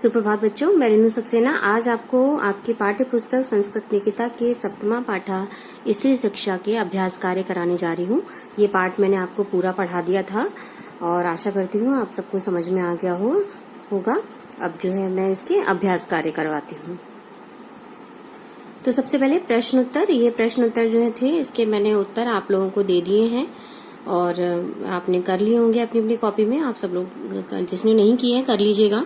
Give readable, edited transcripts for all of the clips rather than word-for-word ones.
सुप्रभात बच्चों, मैं रेनू सक्सेना आज आपको आपकी पाठ्य पुस्तक संस्कृत निकिता के सप्तमा पाठा स्त्री शिक्षा के अभ्यास कार्य कराने जा रही हूँ। ये पाठ मैंने आपको पूरा पढ़ा दिया था और आशा करती हूँ आप सबको समझ में आ गया होगा। अब जो है मैं इसके अभ्यास कार्य करवाती हूँ। तो सबसे पहले प्रश्न उत्तर, ये प्रश्न उत्तर जो थे इसके मैंने उत्तर आप लोगों को दे दिए हैं और आपने कर लिए होंगे अपनी अपनी कॉपी में। आप सब लोग जिसने नहीं किए हैं कर लीजिएगा,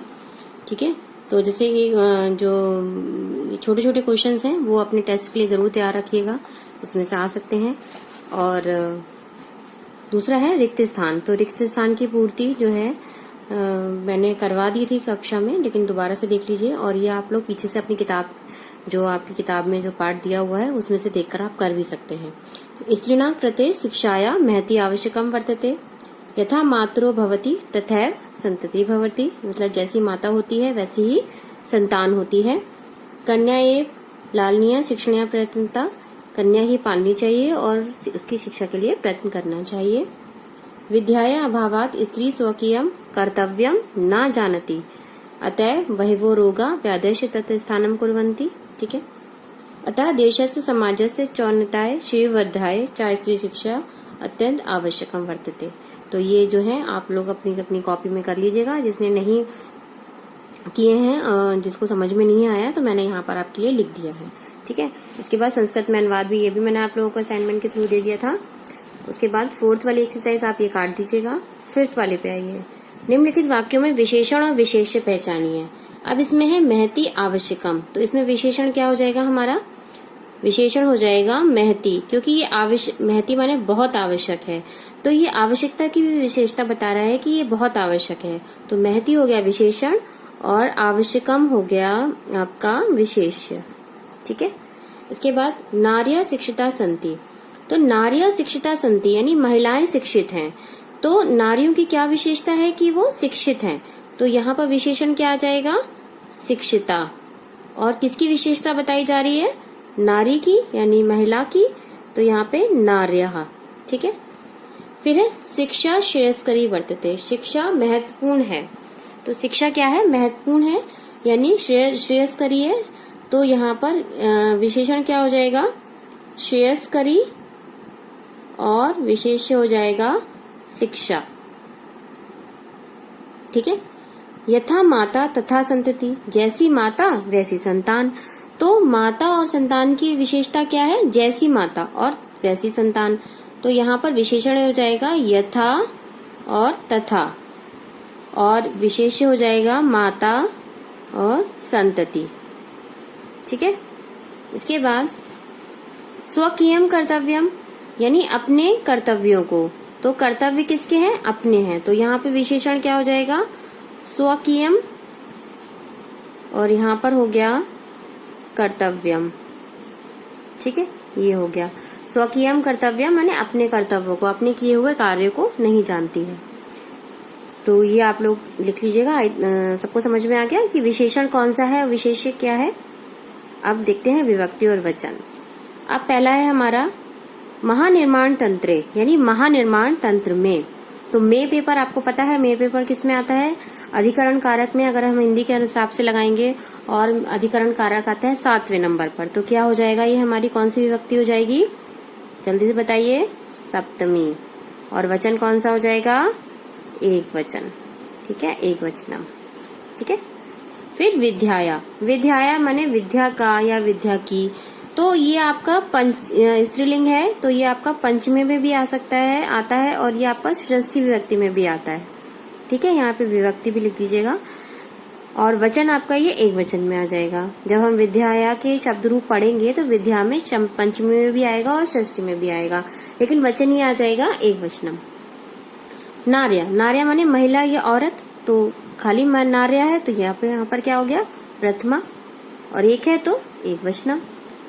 ठीक है। तो जैसे ये जो छोटे छोटे क्वेश्चंस हैं वो अपने टेस्ट के लिए जरूर तैयार रखिएगा, इसमें से आ सकते हैं। और दूसरा है रिक्त स्थान। तो रिक्त स्थान की पूर्ति जो है मैंने करवा दी थी कक्षा में, लेकिन दोबारा से देख लीजिए। और ये आप लोग पीछे से अपनी किताब, जो आपकी किताब में जो पाठ दिया हुआ है उसमें से देखकर आप कर भी सकते हैं। तो स्त्रीणां कृते शिक्षाया महती आवश्यकम वर्तते, यथा मातरो भवति तथैव संतति भवति। मतलब जैसी माता होती है वैसी ही संतान होती है। कन्या एव लालनीय शिक्षणीय प्रयत्नता, कन्या ही पालनी चाहिए और उसकी शिक्षा के लिए प्रयत्न करना चाहिए। विद्याया अभावात स्त्री स्वकीयम कर्तव्यम न जानती, अतः बहिवो रोगा व्यादेश तत् स्थानम कुर्वन्ति। ठीक है। अतः देशस्य समाजस्य चौन्नताय श्रीवर्धाय च स्त्री शिक्षा अत्यंत आवश्यकम वर्तते। तो ये जो है आप लोग अपनी अपनी कॉपी में कर लीजिएगा। जिसने नहीं किए हैं, जिसको समझ में नहीं आया, तो मैंने यहाँ पर आपके लिए लिख दिया है, ठीक है। इसके बाद संस्कृत में अनुवाद भी, ये भी मैंने आप लोगों को असाइनमेंट के थ्रू दे दिया था। उसके बाद 4th वाली एक्सरसाइज आप ये काट दीजिएगा। 5th वाले पे आइए। निम्नलिखित वाक्यों में विशेषण और विशेष्य पहचानिए। अब इसमें है महती आवश्यकम, तो इसमें विशेषण क्या हो जाएगा हमारा? विशेषण हो जाएगा महती, क्योंकि ये महती माने बहुत आवश्यक है। तो ये आवश्यकता की भी विशेषता बता रहा है कि ये बहुत आवश्यक है। तो महती हो गया विशेषण और आवश्यकम हो गया आपका विशेष्य, ठीक है। इसके बाद नार्या शिक्षिता संति। तो नार्या शिक्षिता संति यानी महिलाएं शिक्षित हैं। तो नारियों की क्या विशेषता है कि वो शिक्षित हैं। तो यहाँ पर विशेषण क्या आ जाएगा? शिक्षिता। और किसकी विशेषता बताई जा रही है? नारी की यानी महिला की। तो यहाँ पे नार्यः, ठीक है। फिर है शिक्षा श्रेयस्करी वर्तते, शिक्षा महत्वपूर्ण है। तो शिक्षा क्या है? महत्वपूर्ण है यानी श्रेयस्करी है। तो यहाँ पर विशेषण क्या हो जाएगा? श्रेयस्करी और विशेष्य हो जाएगा शिक्षा, ठीक है। यथा माता तथा संतति, जैसी माता वैसी संतान। तो माता और संतान की विशेषता क्या है? जैसी माता और वैसी संतान। तो यहाँ पर विशेषण हो जाएगा यथा और तथा, और विशेष्य हो जाएगा माता और संतति, ठीक है। इसके बाद स्वकीयम कर्तव्यम यानी अपने कर्तव्यों को। तो कर्तव्य किसके हैं? अपने हैं। तो यहाँ पे विशेषण क्या हो जाएगा? स्वकीयम और यहाँ पर हो गया कर्तव्यम, ठीक है। ये हो गया स्वकीयम कर्तव्यम माने अपने कर्तव्यों को, अपने किए हुए कार्य को नहीं जानती है। तो ये आप लोग लिख लीजिएगा। सबको समझ में आ गया कि विशेषण कौन सा है और विशेष्य क्या है। अब देखते हैं विभक्ति और वचन। अब पहला है हमारा महानिर्माण तंत्रे यानी महानिर्माण तंत्र में। तो में पेपर आपको पता है, में पेपर किस में आता है? अधिकरण कारक में। अगर हम हिंदी के हिसाब से लगाएंगे और अधिकरण कारक आता है 7वें नंबर पर। तो क्या हो जाएगा? ये हमारी कौन सी विभक्ति हो जाएगी? जल्दी से बताइए। सप्तमी। और वचन कौन सा हो जाएगा? एक वचन, ठीक है, एक वचनम, ठीक है। फिर विद्याया, विद्याया माने विद्या का या विद्या की। तो ये आपका स्त्रीलिंग है, तो ये आपका पंचमी में भी आ सकता है, आता है, और ये आपका षष्ठी विभक्ति में भी आता है, ठीक है। यहाँ पे विभक्ति भी लिख दीजिएगा। और वचन आपका ये एक वचन में आ जाएगा। जब हम विद्याया के शब्द रूप पढ़ेंगे तो विद्या में पंचमी में भी आएगा और षष्ठी में भी आएगा, लेकिन वचन ही आ जाएगा एक वचनम। नार्या, नार्या माने महिला या औरत। तो खाली नार्या है तो यहाँ पर क्या हो गया? प्रथमा। और एक है तो एक वचनम।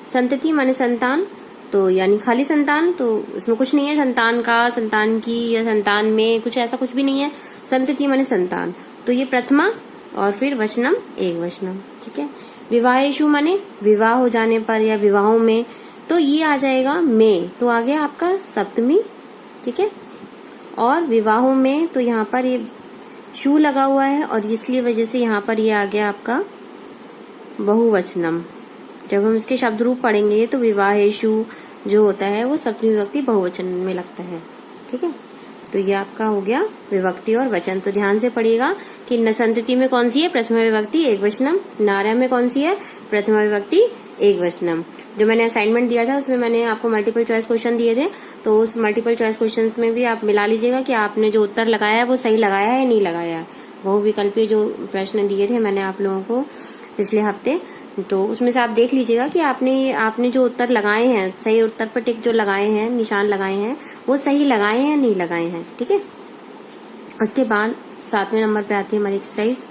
संतति माने संतान, तो यानी खाली संतान, तो इसमें कुछ नहीं है संतान का, संतान की या संतान में, कुछ ऐसा कुछ भी नहीं है। संतति माने संतान, तो ये प्रथमा और फिर वचनम एक वचनम, ठीक है। विवाहेषु माने विवाह हो जाने पर या विवाहों में। तो ये आ जाएगा में, तो आ गया आपका सप्तमी, ठीक है। और विवाहों में तो यहाँ पर ये शु लगा हुआ है और इसलिए वजह से यहाँ पर ये आ गया आपका बहुवचनम। जब हम इसके शब्द रूप पढ़ेंगे तो विवाहेषु जो होता है वो सप्तमी विभक्ति बहुवचन में लगता है। ठीक है, तो ये आपका हो गया विभक्ति और वचन। तो ध्यान से पढ़िएगा कि न संतति में कौन सी है, प्रथमा विभक्ति एकवचनम। नार्या में कौन सी है, प्रथमा विभक्ति एकवचनम। जो मैंने असाइनमेंट दिया था उसमें मैंने आपको मल्टीपल चॉइस क्वेश्चन दिए थे, तो उस मल्टीपल चॉइस क्वेश्चन में भी आप मिला लीजिएगा कि आपने जो उत्तर लगाया है वो सही लगाया है या नहीं लगाया है। बहुविकल्पीय जो प्रश्न दिए थे मैंने आप लोगों को पिछले हफ्ते, तो उसमें से आप देख लीजिएगा कि आपने जो उत्तर लगाए हैं, सही उत्तर पर टिक जो लगाए हैं, निशान लगाए हैं, वो सही लगाए हैं या नहीं लगाए हैं। ठीक है, उसके बाद 7वें नंबर पे आती है हमारी एक्सरसाइज,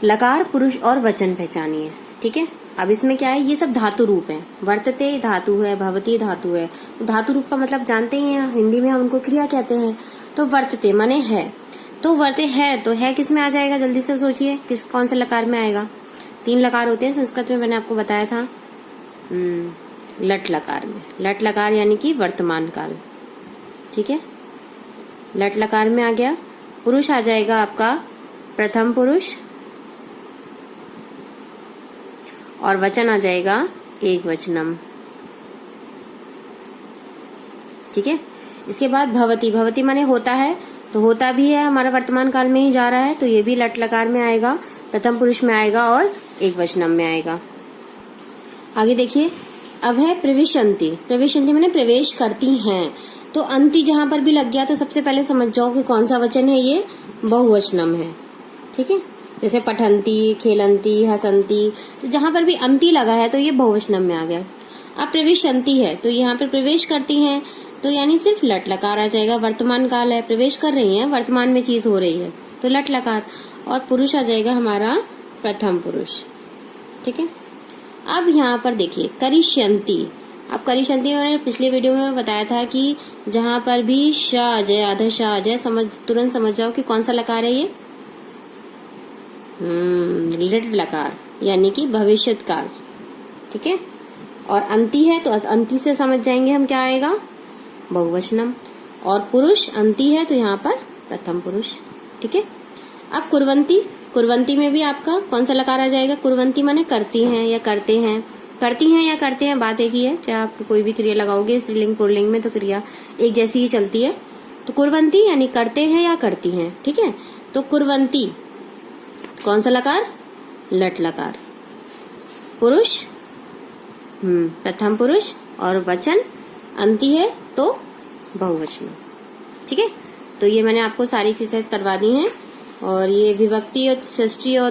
लकार पुरुष और वचन पहचानिए। ठीक है, अब इसमें क्या है, ये सब धातु रूप है। वर्तते धातु है, भवती धातु है। धातु रूप का मतलब जानते ही हैं, हिंदी में हम उनको क्रिया कहते हैं। तो वर्तते माने है, तो वर्ते है, तो है किस में आ जाएगा, जल्दी से सोचिए कौन से लकार में आएगा। 3 लकार होते हैं संस्कृत में, मैंने आपको बताया था, लट लकार में। लट लकार यानी कि वर्तमान काल। ठीक है, लट लकार में आ गया। पुरुष आ जाएगा आपका प्रथम पुरुष और वचन आ जाएगा एक वचनम। ठीक है, इसके बाद भवती। भवती माने होता है, तो होता भी है, हमारा वर्तमान काल में ही जा रहा है, तो ये भी लट लकार में आएगा, प्रथम पुरुष में आएगा और एक वचनम में आएगा। आगे देखिए, अब है प्रविशन्ति। प्रविशन्ति माने प्रवेश करती हैं। तो अंति जहां पर भी लग गया तो सबसे पहले समझ जाओ कि कौन सा वचन है, ये बहुवचनम है। ठीक है, जैसे पठंती, खेलंती, हसंती, तो जहां पर भी अंति लगा है तो ये बहुवचनम में आ गया। अब प्रविशन्ति है तो यहाँ पर प्रवेश करती हैं, तो यानी सिर्फ लट लकार आ जाएगा। वर्तमान काल है, प्रवेश कर रही है, वर्तमान में चीज हो रही है, तो लट लकार। और पुरुष आ जाएगा हमारा प्रथम पुरुष। ठीक है, अब यहाँ पर देखिए करिष्यन्ति। अब करिष्यन्ति मैंने पिछले वीडियो में बताया था कि जहां पर भी श आ जाए, आधा श आ जाए, तुरंत समझ जाओ कि कौन सा लकार है ये, लिट लकार यानी कि भविष्यत काल। ठीक है, और अंति है तो अंति से समझ जाएंगे हम क्या आएगा, बहुवचनम। और पुरुष अंति है तो यहाँ पर प्रथम पुरुष। ठीक है, अब कुर्वंती। कुर्वंती में भी आपका कौन सा लकार आ जाएगा, कुर्वंती माने करती हैं या करते हैं। करती हैं या करते हैं बात एक ही है, चाहे आप कोई भी क्रिया लगाओगे स्त्रीलिंग पुल्लिंग में तो क्रिया एक जैसी ही चलती है। तो कुर्वंती यानी करते हैं या करती हैं। ठीक है, तो कुर्वंती कौन सा लकार, लट लकार। पुरुष प्रथम पुरुष और वचन अंति है तो बहुवचन। ठीक है, तो ये मैंने आपको सारी एक्सरसाइज करवा दी हैं। और ये विभक्ति और षष्ठी और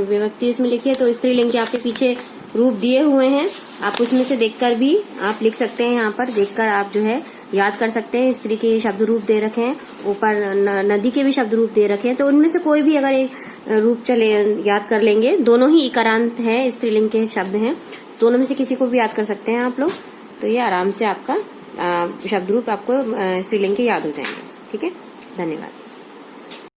विभक्ति इसमें लिखी है, तो स्त्रीलिंग के आपके पीछे रूप दिए हुए हैं, आप उसमें से देखकर भी आप लिख सकते हैं। यहाँ पर देखकर आप जो है याद कर सकते हैं। स्त्री के शब्द रूप दे रखे हैं, ऊपर नदी के भी शब्द रूप दे रखे हैं, तो उनमें से कोई भी अगर एक रूप चले याद कर लेंगे। दोनों ही इकारांत है, स्त्रीलिंग के शब्द हैं, दोनों में से किसी को भी याद कर सकते हैं आप लोग। तो ये आराम से आपका शब्द रूप आपको स्त्रीलिंग के याद हो जाएंगे। ठीक है, धन्यवाद।